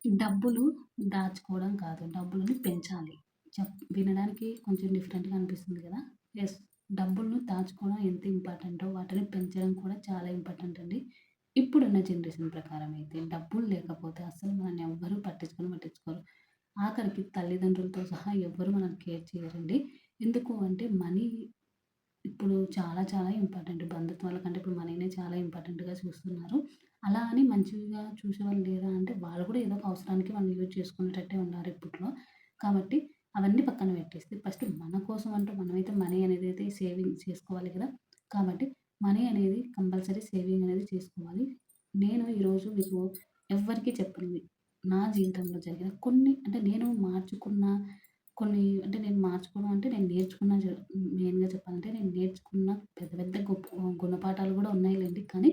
డబ్బులు దాచుకోవడం కాదు. డబ్బులని పెంచాలి. వినడానికి కొంచెం డిఫరెంట్‌గా అనిపిస్తుంది గదా! యెస్. డబ్బులను దాచుకోవడం ఎంత ఇంపార్టెంటో వాటిని పెంచడం కూడా చాలా ఇంపార్టెంట్ అండి. ఇప్పుడున్న జనరేషన్ ప్రకారం అయితే డబ్బులు లేకపోతే అస్సలు మనల్ని ఎవ్వరు పట్టించుకోరు. ఆఖరికి తల్లిదండ్రులతో సహా ఎవ్వరు మనల్ని కేర్ చేయరండి. ఎందుకు అంటే మనీ ఇప్పుడు చాలా చాలా ఇంపార్టెంట్. బంధుత్వాల కంటే ఇప్పుడు మనీనే చాలా ఇంపార్టెంట్‌గా చూస్తున్నారు. అలా అని మంచిగా చూసేవాళ్ళు లేరా అంటే వాళ్ళు కూడా ఏదో ఒక అవసరానికి వాళ్ళు యూజ్ చేసుకునేటట్టే ఉన్నారు ఇప్పట్లో. కాబట్టి అవన్నీ పక్కన పెట్టేస్తే ఫస్ట్ మన కోసం అంటూ మనమైతే మనీ అనేదైతే సేవింగ్ చేసుకోవాలి కదా! కాబట్టి మనీ అనేది కంపల్సరీ సేవింగ్ అనేది చేసుకోవాలి. నేను ఈరోజు మీకు ఎవ్వరికీ చెప్పనివి నా జీవితంలో జరిగిన కొన్ని అంటే నేను మార్చుకున్న కొన్ని అంటే నేను మార్చుకోవడం అంటే నేను నేర్చుకున్న మెయిన్‌గా చెప్పాలంటే నేను నేర్చుకున్న పెద్ద పెద్ద గొప్ప గుణపాఠాలు గూడా ఉన్నాయిలెండి. కానీ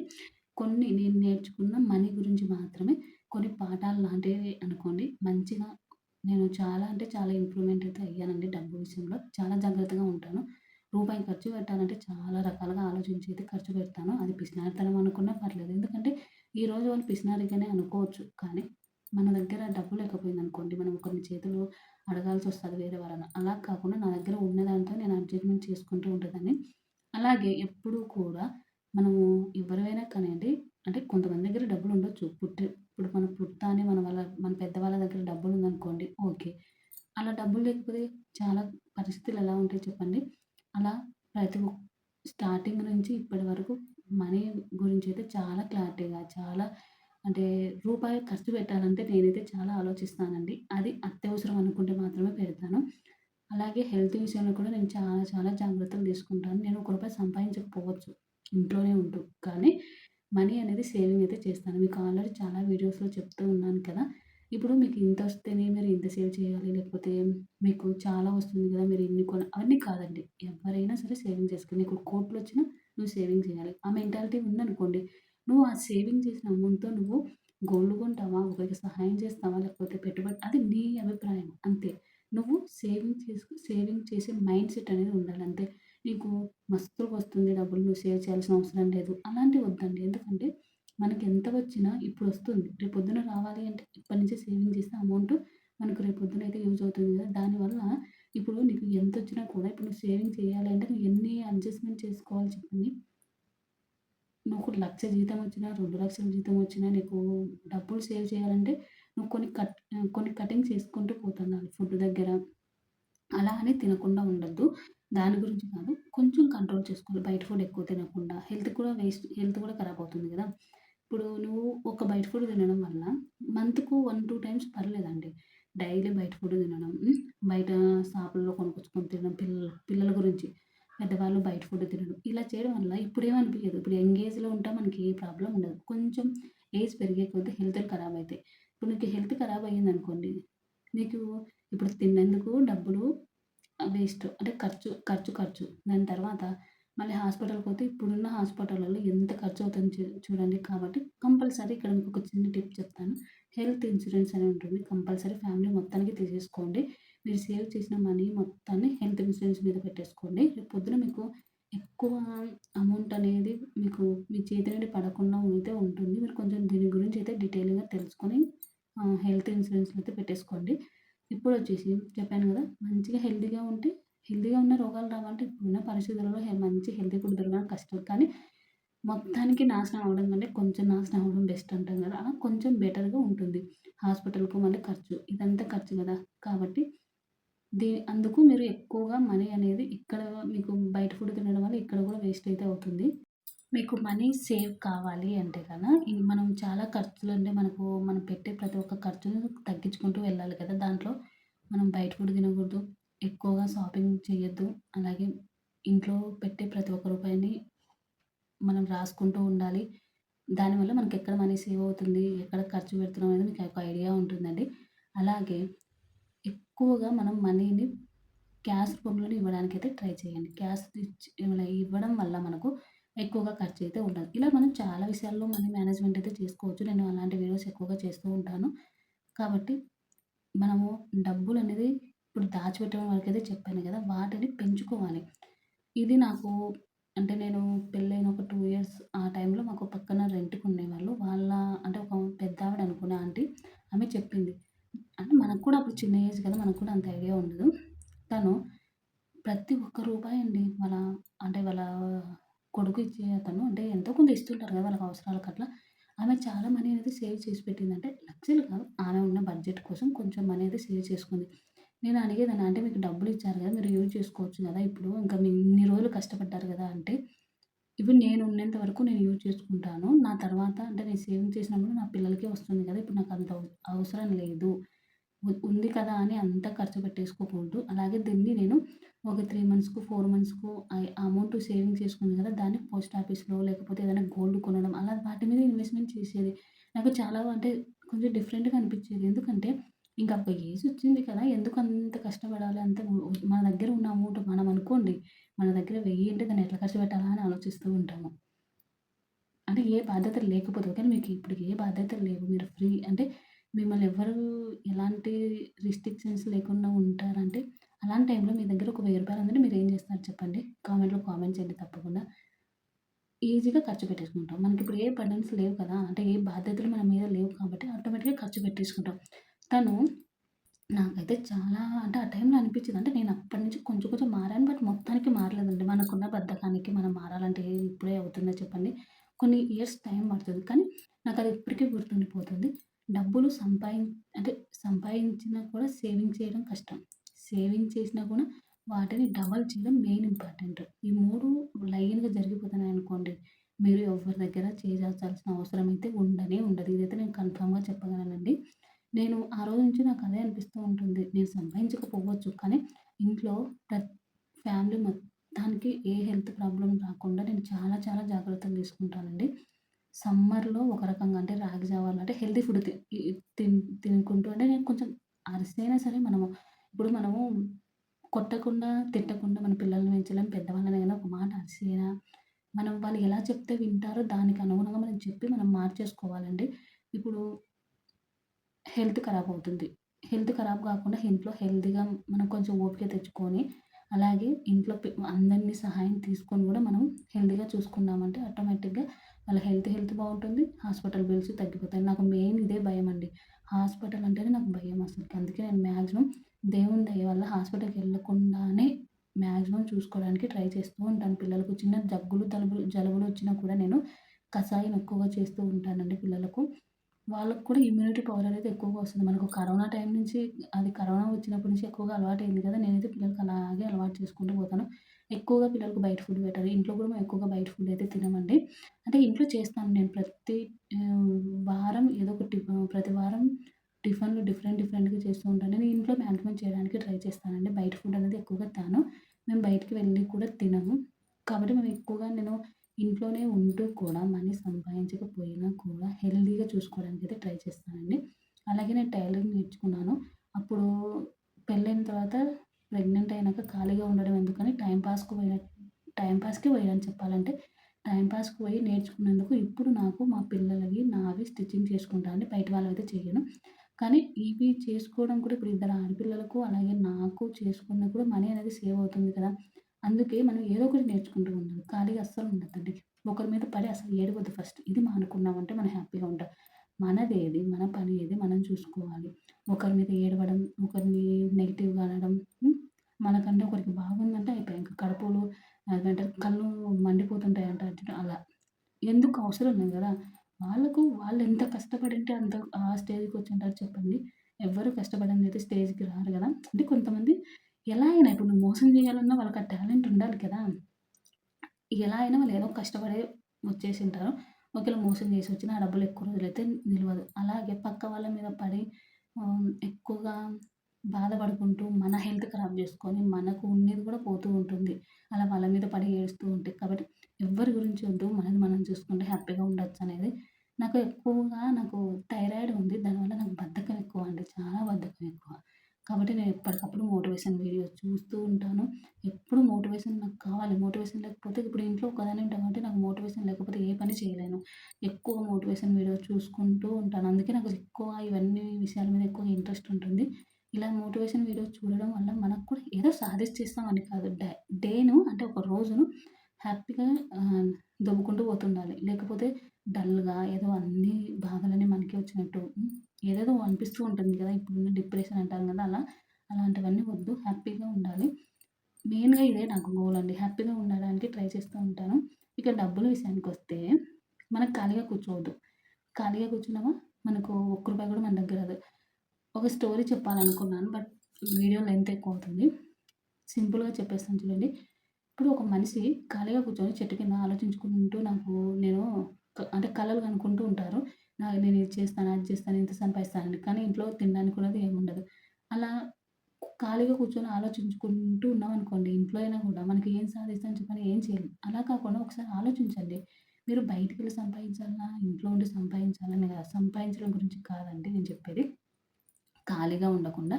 కొన్ని నేను నేర్చుకున్న మనీ గురించి మాత్రమే కొన్ని పాఠాలు లాంటివి అనుకోండి. మంచిగా నేను చాలా అంటే చాలా ఇంప్రూవ్‌మెంట్ అయితే అయ్యానండి డబ్బు విషయంలో. చాలా జాగ్రత్తగా ఉంటాను. రూపాయి ఖర్చు పెట్టాలంటే చాలా రకాలుగా ఆలోచించి అయితే ఖర్చు పెడతాను. అది పిసినారితనం అనుకున్నా పర్లేదు. ఎందుకంటే ఈరోజు వాళ్ళు పిసినారిగానే అనుకోవచ్చు. కానీ మన దగ్గర డబ్బు లేకపోయిందనుకోండి మనం ఒకరిని చేతులు అడగాల్సొస్తది వేరే వాళ్ళని. అలా కాకుండా నా దగ్గర ఉన్న దాంతో నేను అడ్జస్ట్‌మెంట్ చేసుకుంటూ ఉండేదాన్ని. అలాగే ఎప్పుడూ కూడా మనము ఎవరైనా కానియండి అంటే కొంతమంది దగ్గర డబ్బులుండొచ్చు. ఇప్పుడు మనం పుట్టానే మన పెద్దవాళ్ళ దగ్గర డబ్బులుందనుకోండి ఓకే. అలా డబ్బులు లేకపోతే చాలా పరిస్థితులు ఎలా ఉంటాయి చెప్పండి? అలా ప్రతి ఒక్ స్టార్టింగ్ నుంచి ఇప్పటి వరకు మనీ గురించయితే చాలా క్లారిటీగా చాలా అంటే రూపాయి ఖర్చు పెట్టాలంటే నేనైతే చాలా ఆలోచిస్తానండి. అది అత్యవసరం అనుకుంటే మాత్రమే పెడతాను. అలాగే హెల్త్ విషయంలో కూడా నేను చాలా చాలా జాగ్రత్తలు తీసుకుంటాను. నేను ఒక రూపాయి సంపాదించకపోవచ్చు ఇంట్లోనే ఉంటూ. కానీ మనీ అనేది సేవింగ్ అయితే చేస్తాను. మీకు ఆల్రెడీ చాలా వీడియోస్‌లో చెప్తూ ఉన్నాను కదా! ఇప్పుడు మీకు ఇంతొస్తేనే మీరు ఇంత సేవ్ చేయాలి. లేకపోతే మీకు చాలా వస్తుంది కదా! మీరు ఇన్ని అవన్నీ కాదండి. ఎవరైనా సరే సేవింగ్ చేసుకోవాలి. నీకు కోట్లొచ్చినా నువ్వు సేవింగ్ చేయాలి. ఆ మెంటాలిటీ ఉందనుకోండి. నువ్వు ఆ సేవింగ్ చేసిన అమౌంట్‌తో నువ్వు గోల్డ్ కొంటావా? ఒకరికి సహాయం చేస్తావా? లేకపోతే పెట్టుబడి అది నీ అభిప్రాయం అంతే. నువ్వు సేవింగ్ చేసే మైండ్ సెట్ అనేది ఉండాలి అంతే. నీకు మస్తుగొస్తుంది డబ్బులు నువ్వు సేవ్ చేయాల్సిన అవసరం లేదు. అలాంటివి వద్దండి. ఎందుకంటే మనకెంత వచ్చినా ఇప్పుడొస్తుంది. రేపొద్దున రావాలి అంటే ఇప్పటి నుంచే సేవింగ్ చేస్తే అమౌంట్ మనకు రేపొద్దున అయితే యూజ్ అవుతుంది కదా! దానివల్ల ఇప్పుడు నీకు ఎంతొచ్చినా కూడా ఇప్పుడు నువ్వు సేవింగ్ చేయాలి అంటే నువ్వు ఎన్ని అడ్జస్ట్‌మెంట్ చేసుకోవాలి చెప్పండి? నువ్వు 1,00,000 జీతం వచ్చినా, 2,00,000 జీతం వచ్చినా నీకు డబ్బులు సేవ్ చేయాలంటే నువ్వు కొన్ని కటింగ్స్ చేసుకుంటూ పోతుండాలి ఫుడ్ దగ్గర. అలా అని తినకుండా ఉండొద్దు. దాని గురించి కాదు. కొంచెం కంట్రోల్ చేసుకోవాలి. బయట ఫుడ్ ఎక్కువ తినకుండా. హెల్త్ కూడా ఖరాబ్ అవుతుంది గదా! ఇప్పుడు నువ్వు ఒక బయట ఫుడ్ తినడం వల్ల మంత్‌కు 1, 2 టైమ్స్ పర్లేదండి. డైలీ బయట ఫుడ్ తినడం. బయట షాపుల్లో కొనుక్కొచ్చుకొని తినడం పిల్లల గురించి. పెద్దవాళ్ళు బయట ఫుడ్ తినడం. ఇలా చేయడం వల్ల ఇప్పుడేమనిపియదు. ఇప్పుడు యంగ్ ఏజ్‌లో ఉంటాం మనకి ఏ ప్రాబ్లమ్ ఉండదు. కొంచెం ఏజ్ పెరిగే కొద్దీ హెల్తులు ఖరాబ్ అయితాయి. ఇప్పుడు నీకు హెల్త్ ఖరాబ్ అయ్యిందనుకోండి, నీకు ఇప్పుడు తిన్నందుకు డబ్బులు వేస్ట్. అంటే ఖర్చు. దాని తర్వాత మళ్ళీ హాస్పిటల్‌కి ఇప్పుడున్న హాస్పిటల్‌లలో ఎంత ఖర్చవుతుంది చూడండి. కాబట్టి కంపల్సరీ ఇక్కడ మీకొక చిన్న టిప్ చెప్తాను. హెల్త్ ఇన్స్యూరెన్స్ అని ఉంటుంది. కంపల్సరీ ఫ్యామిలీ మొత్తానికి తీసేసుకోండి. మీరు సేవ్ చేసిన మనీ మొత్తాన్ని హెల్త్ ఇన్స్యూరెన్స్ మీద పెట్టేసుకోండి. రేపు పొద్దున మీకు ఎక్కువ అమౌంట్ అనేది మీ చేతి నుండి పడకుండా అయితే ఉంటుంది. మీరు కొంచెం దీని గురించి అయితే డీటెయిల్‌గా తెలుసుకొని హెల్త్ ఇన్స్యూరెన్స్‌లో అయితే పెట్టేసుకోండి. ఇప్పుడొచ్చేసి చెప్పాను గదా! మంచిగా హెల్తీగా ఉంటే హెల్తీగా ఉన్న రోగాలు రావంటే ఇప్పుడున్న పరిస్థితులలో మంచి హెల్తీ ఫుడ్ దొరకడం కష్టం. కానీ మొత్తానికి నాశనం అవ్వడం కంటే కొంచెం నాశనం అవ్వడం బెస్ట్ అంటాం గదా! అలా కొంచెం బెటర్‌గా ఉంటుంది. హాస్పిటల్‌కు మళ్ళీ ఖర్చు. ఇదంతా ఖర్చు గదా! కాబట్టి అందుకు మీరు ఎక్కువగా మనీ అనేది ఇక్కడ మీకు బయట ఫుడ్ తినడం వల్ల ఇక్కడ గూడా వేస్ట్ అయితే అవుతుంది. మీకు మనీ సేవ్ కావాలి అంటే మనం చాలా ఖర్చులంటే మనం పెట్టే ప్రతి ఒక్క ఖర్చును తగ్గించుకుంటూ వెళ్ళాలి కదా! దాంట్లో మనం బయట ఫుడ్ తినకూడదు. ఎక్కువగా షాపింగ్ చేయొద్దు. అలాగే ఇంట్లో పెట్టే ప్రతి ఒక్క రూపాయిని మనం రాసుకుంటూ ఉండాలి. దానివల్ల మనకెక్కడ మనీ సేవ్ అవుతుంది, ఎక్కడ ఖర్చు పెడుతున్నాం అనేది మీకు ఒక ఐడియా ఉంటుందండి. అలాగే ఎక్కువగా మనం మనీని క్యాష్ రూపంలోనే ఇవ్వడానికైతే ట్రై చేయండి. ఇలా ఇవ్వడం వల్ల మనకు ఎక్కువగా ఖర్చయితే ఉండదు. ఇలా మనం చాలా విషయాల్లో మనీ మేనేజ్‌మెంట్ అయితే చేసుకోవచ్చు. నేను అలాంటి వీడియోస్ ఎక్కువగా చేస్తూ ఉంటాను. కాబట్టి మనము డబ్బులనేది ఇప్పుడు దాచిపెట్టడం వరకైతే చెప్పాను గదా! వాటిని పెంచుకోవాలి. ఇది నాకు అంటే నేను పెళ్ళైన ఒక 2 ఇయర్స్ ఆ టైంలో మాకు పక్కన రెంట్‌కుండేవాళ్ళు. అంటే ఒక పెద్దావిడ అనుకునే ఆంటీ. ఆమె చెప్పింది. అంటే మనకు కూడా అప్పుడు చిన్న ఏజ్ కదా! మనకు కూడా అంత ఐడియా ఉండదు. తను ప్రతి ఒక్క రూపాయి అండి వాళ్ళ కొడుకు ఇచ్చే అతను అంటే ఎంతో కొంత ఇస్తుంటారు కదా! వాళ్ళకి అవసరాలకు అట్లా. ఆమె చాలా మనీ అనేది సేవ్ చేసి పెట్టింది. అంటే లక్షలు కాదు. ఆమె ఉన్న బడ్జెట్ కోసం కొంచెం మనీ అయితే సేవ్ చేసుకుంది. నేను అడిగేదాన్ని అంటే మీకు డబ్బులు ఇచ్చారు కదా! మీరు యూజ్ చేసుకోవచ్చు కదా! ఇప్పుడు ఇంకా మీరు ఇన్ని రోజులు కష్టపడ్డారు కదా! అంటే ఇప్పుడు నేను ఉన్నంత వరకు నేను యూజ్ చేసుకుంటాను. నా తర్వాత అంటే నేను సేవింగ్ చేసినప్పుడు నా పిల్లలకే వస్తుంది కదా! ఇప్పుడు నాకు అంత అవసరం లేదు. ఉంది కదా అని అంతా ఖర్చు పెట్టేసుకోకూడదు. అలాగే దీన్ని నేను ఒక 3 మంత్స్‌కో, 4 మంత్స్‌కో ఆ అమౌంట్ సేవింగ్ చేసుకున్నాను కదా! దాన్ని పోస్ట్ ఆఫీస్‌లో లేకపోతే ఏదైనా గోల్డ్ కొనడం అలా వాటి మీద ఇన్వెస్ట్‌మెంట్ చేసేది. నాకు చాలా అంటే కొంచెం డిఫరెంట్‌గా అనిపించేది. ఎందుకంటే ఇంక ఒక ఏజ్ వచ్చింది కదా! ఎందుకు అంత కష్టపడాలి? అంత మన దగ్గర ఉన్న అమౌంట్ మనం అనుకోండి మన దగ్గర 1000 ఉంటే దాన్ని ఎట్లా ఖర్చు పెట్టాలా అని ఆలోచిస్తూ ఉంటాము. అంటే ఏ బాధ్యతలు లేకపోతే ఓకేనా మీకు ఇప్పుడు ఏ బాధ్యతలు లేవు. మీరు ఫ్రీ అంటే మిమ్మల్ని ఎవ్వరు ఎలాంటి రిస్ట్రిక్షన్స్ లేకుండా ఉంటారంటే, అలాంటి టైంలో మీ దగ్గర ఒక రూ. 1000 ఉందంటే మీరేం చేస్తారు చెప్పండి? కామెంట్‌లో కామెంట్ చేయండి తప్పకుండా. ఈజీగా ఖర్చు పెట్టేసుకుంటాం. మనకిప్పుడు ఏ బర్డెన్స్ లేవు కదా! అంటే ఏ బాధ్యతలు మన మీద లేవు కాబట్టి ఆటోమేటిక్‌గా ఖర్చు పెట్టేసుకుంటాం. తను నాకైతే చాలా అంటే ఆ టైంలో అనిపించింది. అంటే నేను అప్పటి నుంచి కొంచెం కొంచెం మారాను. బట్ మొత్తానికి మారలేదండి. మనకున్న బద్ధకానికి మనం మారాలంటే ఇప్పుడే అవుతుందా చెప్పండి? కొన్ని ఇయర్స్ టైం పడతది. కానీ నాకది ఇప్పటికీ గుర్తుండిపోతుంది. డబ్బులు అంటే సంపాదించినా కూడా సేవింగ్ చేయడం కష్టం. సేవింగ్ చేసినా కూడా వాటిని డబల్ చేయడం మెయిన్ ఇంపార్టెంట్. ఈ 3 లైన్‌గా జరిగిపోతున్నాయనుకోండి, మీరు ఎవ్వరి దగ్గర చేజార్చాల్సిన అవసరం అయితే ఉండనే ఉండదు. ఇదైతే నేను కన్ఫర్మ్‌గా చెప్పగలనండి. నేను ఆ రోజు నుంచి నాకదే అనిపిస్తూ ఉంటుంది. నేను సంపాదించకపోవచ్చు. కానీ ఇంట్లో ప్రత్ ఫ్యామిలీ మొత్తానికి ఏ హెల్త్ ప్రాబ్లమ్ రాకుండా నేను చాలా చాలా జాగ్రత్తలు తీసుకుంటానండి. సమ్మర్‌లో ఒక రకంగా అంటే రాగి జావాలు అంటే హెల్తీ ఫుడ్ తి ఇ తినుకుంటూ అంటే నేను కొంచెం అరిసైనా సరే మనము కొట్టకుండా, తిట్టకుండా మన పిల్లల్ని పెంచలేం. పెద్దవాళ్ళనైనా ఒక మాట అరిసినా మనం వాళ్ళు ఎలా చెప్తే వింటారో దానికి అనుగుణంగా మనం చెప్పి మనం మార్చేసుకోవాలండి. ఇప్పుడు హెల్త్ ఖరాబవుతుంది. హెల్త్ ఖరాబ్ గాకుండా ఇంట్లో హెల్తీగా మనం కొంచెం ఓపిక తెచ్చుకొని, అలాగే ఇంట్లో అందరిని సహాయం తీసుకొని గూడా మనం హెల్తీగా చూసుకున్నామంటే ఆటోమేటిక్‌గా వాళ్ళ హెల్త్ బావుంటుంది. హాస్పిటల్ బిల్స్ తగ్గిపోతాయి. నాకు మెయిన్ ఇదే భయమండి. హాస్పిటల్ అంటేనే నాకు భయం అసలకి. అందుకే నేను మాక్సిమం దేవుని దయ వల్ల హాస్పిటల్‌కెళ్ళకుండానే మాక్సిమం చూసుకోవడానికి ట్రై చేస్తూ ఉంటాను. పిల్లలకు చిన్న దగ్గులు, జలుబులు వచ్చినా కూడా నేను కషాయం ఎక్కువగా చేస్తూ ఉంటానండి పిల్లలకు. వాళ్ళకి కూడా ఇమ్యూనిటీ పవర్ అనేది ఎక్కువగా వస్తుంది. మనకు కరోనా టైం నుంచి అది కరోనా వచ్చినప్పటి నుంచి ఎక్కువగా అలవాటయింది కదా! నేనైతే పిల్లలకి అలాగే అలవాటు చేసుకుంటూ పోతాను. ఎక్కువగా పిల్లలకు బయట ఫుడ్ పెట్టను. ఇంట్లో కూడా మేము ఎక్కువగా బయట ఫుడ్ అయితే తినమండి. అంటే ఇంట్లో చేస్తాను నేను ఆహ్, వారం ఏదో ఒక ప్రతి వారం టిఫిన్‌లు డిఫరెంట్‌గా చేస్తూ ఉంటాను. నేను ఇంట్లో మాక్సిమం చేయడానికి ట్రై చేస్తానండి. బయట ఫుడ్ అనేది ఎక్కువగా తేను. మేము బయటికి వెళ్ళి కూడా తినము. కాబట్టి మేము ఎక్కువగా నేను ఇంట్లోనే ఉంటూ కూడా మనీ సంపాదించకపోయినా కూడా హెల్తీగా చూసుకోవడానికైతే ట్రై చేస్తానండి. అలాగే నేను టైలరింగ్ నేర్చుకున్నాను. అప్పుడు పెళ్ళైన తర్వాత ప్రెగ్నెంట్ అయినాక ఖాళీగా ఉండడం ఎందుకని టైమ్ పాస్‌కే పోయాను చెప్పాలంటే. టైమ్ పాస్‌కి పోయి నేర్చుకున్నందుకు ఇప్పుడు నాకు మా పిల్లలవి, నావి స్టిచ్చింగ్ చేసుకుంటా అండి. బయట వాళ్ళవైతే చెయ్యను. కానీ ఇవి చేసుకోవడం కూడా ఇప్పుడు ఇద్దరు ఆడపిల్లలకు అలాగే నాకు చేసుకున్నా కూడా మనీ అనేది సేవ్ అవుతుంది కదా! అందుకే మనం ఏదో ఒకటి నేర్చుకుంటూ ఉండాలి. ఖాళీగా అస్సలు ఉండద్దండి. ఒకరి మీద పడి అసలు ఏడవద్దు ఫస్ట్. ఇది మానుకున్నామంటే మనం హ్యాపీగా ఉంటాం. మనదేది, మన పని ఏది మనం చూసుకోవాలి. ఒకరి మీద ఏడవడం, ఒకరిని నెగెటివ్‌గా అనడం మనకంటే ఒకరికి బాగుందంటే అయిపాయే. ఇంక కడుపులో అదేంటారు కళ్ళు మండిపోతుంటాయి అంటారు చూడు అలా. ఎందుకు అవసరం లేదు గదా! వాళ్ళెంత కష్టపడింటే అంత ఆ స్టేజ్‌కొచ్చుంటారు చెప్పండి. ఎవ్వరు కష్టపడనిదైతే స్టేజ్‌కి రారు గదా! అంటే కొంతమంది ఎలా అయినా ఇప్పుడు నువ్వు మోసం జేయాలన్నా వాళ్ళకి ఆ టాలెంట్ ఉండాలి కదా! ఎలా అయినా వాళ్ళు ఏదో కష్టపడే వచ్చేసింటారు. ఒకవేళ మోసం చేసి వచ్చినా ఆ డబ్బులు ఎక్కువ రోజులైతే నిలవదు. అలాగే పక్క వాళ్ళ మీద పడి ఎక్కువగా బాధపడుకుంటూ మన హెల్త్ ఖరాబ్ చేసుకొని మనకు ఉన్నది కూడా పోతూ ఉంటుంది. అలా వాళ్ళ మీద పడి ఏడుస్తూ ఉంటే. కాబట్టి ఎవ్వరి గురించి వద్దు. మనది మనం చూసుకుంటే హ్యాపీగా ఉండొచ్చనేది నాకు థైరాయిడ్ ఉంది. దానివల్ల నాకు బద్ధకం ఎక్కువండి. చాలా బద్ధకం ఎక్కువ. కాబట్టి నేను ఎప్పటికప్పుడు మోటివేషన్ వీడియోస్ చూస్తూ ఉంటాను. ఎప్పుడు మోటివేషన్ నాకు కావాలి. మోటివేషన్ లేకపోతే ఇప్పుడు ఇంట్లో ఒక్కదాన్నే ఉంటాను కాబట్టి నాకు మోటివేషన్ లేకపోతే ఏ పని చేయలేను. ఎక్కువ మోటివేషన్ వీడియోస్ చూసుకుంటూ ఉంటాను. అందుకే నాకు ఎక్కువ ఇవన్నీ విషయాల మీద ఎక్కువ ఇంట్రెస్ట్ ఉంటుంది. ఇలా మోటివేషన్ వీడియోస్ చూడడం వల్ల మనకు కూడా ఏదో సాధించేస్తామని కాదు. డేను అంటే ఒక రోజును హ్యాపీగా దొబ్బుకుంటూ పోతుండాలి. లేకపోతే డల్‌గా ఏదో అన్ని బాధలన్నీ మనకే వచ్చినట్టు ఏదేదో అనిపిస్తూ ఉంటుంది కదా! ఇప్పుడున్న డిప్రెషన్ అంటాం కదా! అలాంటివన్నీ వద్దు. హ్యాపీగా ఉండాలి. మెయిన్‌గా ఇదే నాకు గోల్ అండి. హ్యాపీగా ఉండడానికి ట్రై చేస్తూ ఉంటాను. ఇక డబ్బుల విషయానికొస్తే మనం ఖాళీగా కూర్చోవద్దు. ఖాళీగా కూర్చున్నామా మనకు ఒక్క రూపాయి కూడా మన దగ్గర రాదు. ఒక స్టోరీ చెప్పాలనుకున్నాను. బట్ వీడియో లెంత్ ఎక్కువవుతుంది. సింపుల్‌గా చెప్పేస్తాను చూడండి. ఇప్పుడు ఒక మనిషి ఖాళీగా కూర్చొని చెట్టు కింద ఆలోచించుకుంటూ నేను అంటే కలలు కనుక్కుంటూ ఉంటారు. నేను ఇది చేస్తాను, అది చేస్తాను, ఇంత సంపాదిస్తానని. కానీ ఇంట్లో తినడానికి కూడా ఏముండదు. అలా ఖాళీగా కూర్చొని ఆలోచించుకుంటూ ఉన్నామనుకోండి, ఇంట్లో అయినా గూడా మనకి ఏం సాధిస్తాం చెప్పండి? ఏం చేయలేం. అలా కాకుండా ఒకసారి ఆలోచించండి. మీరు బయటికెళ్ళి సంపాదించాలా? ఇంట్లో ఉండి సంపాదించాలని కాదు. సంపాదించడం గురించి కాదండి నేను చెప్పేది. ఖాళీగా ఉండకుండా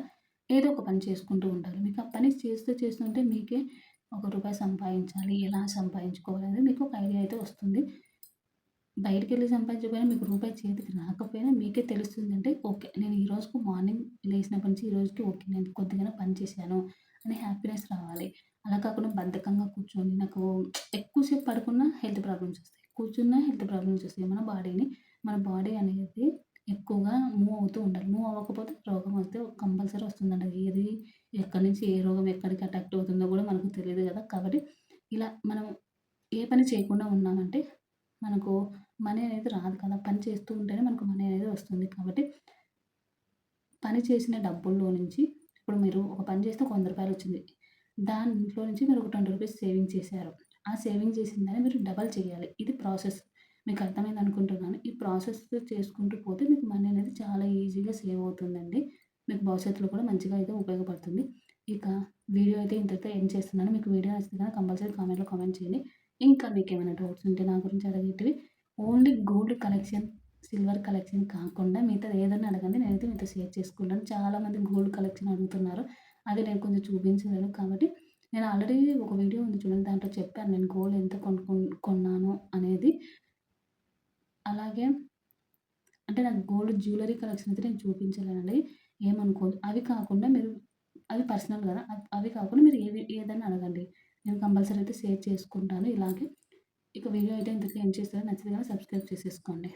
ఏదో ఒక పని చేసుకుంటూ ఉండాలి. మీకు ఆ పని చేస్తూ చేస్తుంటే మీకే ఒక రూపాయి సంపాదించాలి, ఎలా సంపాదించుకోవాలనేది మీకు ఒక ఐడియా అయితే వస్తుంది. బయటికెళ్ళి సంపాదించకపోయినా మీకు రూపాయి చేతికి రాకపోయినా మీకే తెలుస్తుందంటే, ఓకే. నేను ఈ రోజుకు మార్నింగ్ లేసినప్పటి నుంచి ఈ రోజుకి ఓకే. నేను కొద్దిగానే పని చేశాను అనే హ్యాపీనెస్ రావాలి. అలా కాకుండా బద్ధకంగా కూర్చొని నాకు ఎక్కువ సేపు పడుకున్నా హెల్త్ ప్రాబ్లమ్స్ వస్తాయి. కూర్చున్నా హెల్త్ ప్రాబ్లమ్స్ వస్తాయి. మన బాడీ అనేది ఎక్కువగా మూవ్ అవుతూ ఉండాలి. మూవ్ అవ్వకపోతే రోగం వస్తే కంపల్సరీ వస్తుందండి. ఎక్కడి నుంచి ఏ రోగం ఎక్కడికి అటాక్ అవుతుందో కూడా మనకు తెలీదు గదా! కాబట్టి ఇలా మనం ఏ పని చేయకుండా ఉన్నామంటే మనకు మనీ అనేది రాదు కదా! పని చేస్తూ ఉంటేనే మనకు మనీ అనేది వస్తుంది. కాబట్టి పని చేసిన డబ్బుల్లో నుంచి ఇప్పుడు మీరు ఒక పని చేస్తే ఒక రూ. 100 వచ్చింది. దాంట్లో నుంచి మీరు ఒక రూ. 20 సేవింగ్ చేశారు. ఆ సేవింగ్ చేసిన దాన్ని మీరు డబల్ చేయాలి. ఇది ప్రాసెస్. మీకు అర్థమైంది అనుకుంటున్నాను. ఈ ప్రాసెస్ చేసుకుంటూ పోతే మీకు మనీ అనేది చాలా ఈజీగా సేవ్ అవుతుందండి. మీకు భవిష్యత్తులో కూడా మంచిగా అయితే ఉపయోగపడుతుంది. ఇక వీడియో అయితే ఇంతటితో ఎండ్ చేస్తున్నాను. మీకు వీడియో నచ్చితే గనక కంపల్సరీ కామెంట్‌లో కామెంట్ చేయండి. ఇంకా మీకేమైనా డౌట్స్ ఉంటే నా గురించి అడిగేటివి only gold collection, silver collection కాకుండా మిగతాది ఏదన్నా అడగండి. నేనైతే మీతో షేర్ చేసుకుంటాను. చాలామంది గోల్డ్ కలెక్షన్ అడుగుతున్నారు. అది నేను కొంచెం చూపించలేను. కాబట్టి నేను ఆల్రెడీ ఒక వీడియో ఉంది చూడండి. దాంట్లో చెప్పాను నేను గోల్డ్ ఎంత కొన్నాను అనేది. అలాగే అంటే నాకు గోల్డ్ జ్యువెల్లరీ కలెక్షన్ అయితే నేను చూపించలేనండి. ఏమనుకోవద్దు. అవి పర్సనల్ గదా! అవి కాకుండా మీరు ఏదైనా అడగండి. నేను కంపల్సరీ అయితే షేర్ చేసుకుంటాను ఇలాగే. ఇక వీడియో అయితే ఇంతటితో ఎండ్ చేస్తాను. నచ్చితే గనక సబ్స్క్రైబ్ చేసేసుకోండి.